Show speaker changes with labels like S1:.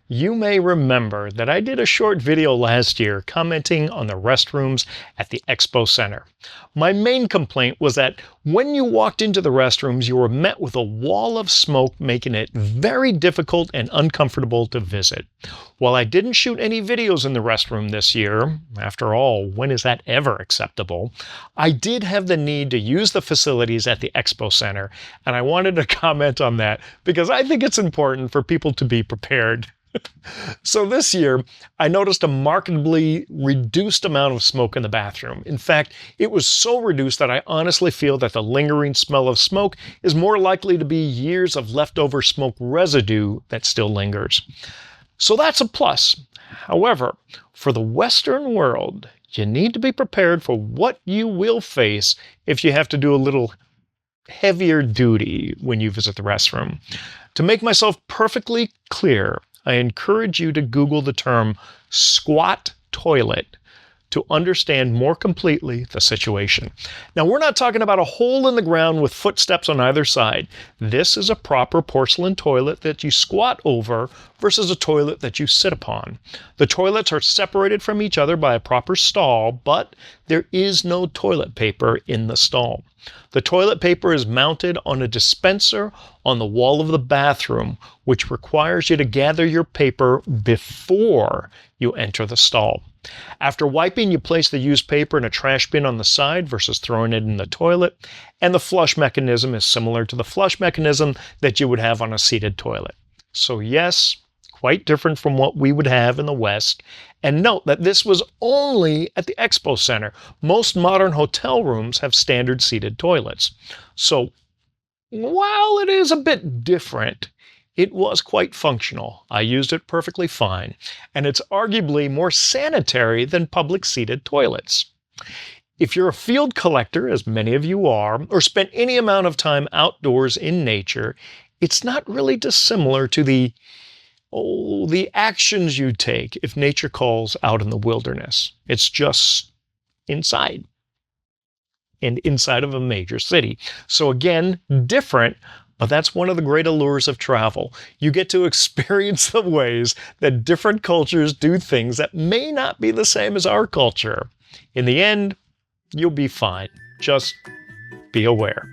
S1: You may remember that I did a short video last year commenting on the restrooms at the Expo Center. My main complaint was that when you walked into the restrooms, you were met with a wall of smoke, making it very difficult and uncomfortable to visit. While I didn't shoot any videos in the restroom this year, after all, when is that ever acceptable? I did have the need to use the facilities at the Expo Center, and I wanted to comment on that because I think it's important for people to be prepared. So this year, I noticed a markedly reduced amount of smoke in the bathroom. In fact, it was so reduced that I honestly feel that the lingering smell of smoke is more likely to be years of leftover smoke residue that still lingers. So that's a plus. However, for the Western world, you need to be prepared for what you will face if you have to do a little heavier duty when you visit the restroom. To make myself perfectly clear, I encourage you to Google the term squat toilet to understand more completely the situation. Now, we're not talking about a hole in the ground with footsteps on either side. This is a proper porcelain toilet that you squat over versus a toilet that you sit upon. The toilets are separated from each other by a proper stall, but there is no toilet paper in the stall. The toilet paper is mounted on a dispenser on the wall of the bathroom, which requires you to gather your paper before you enter the stall. After wiping, you place the used paper in a trash bin on the side versus throwing it in the toilet, and the flush mechanism is similar to the flush mechanism that you would have on a seated toilet. So yes, quite different from what we would have in the West. And note that this was only at the Expo Center. Most modern hotel rooms have standard seated toilets. So while it is a bit different, it was quite functional. I used it perfectly fine, and it's arguably more sanitary than public seated toilets. If you're a field collector, as many of you are, or spent any amount of time outdoors in nature, it's not really dissimilar to the actions you take if nature calls out in the wilderness. It's just inside, and inside of a major city. So again, different, but that's one of the great allures of travel. You get to experience the ways that different cultures do things that may not be the same as our culture. In the end, you'll be fine. Just be aware.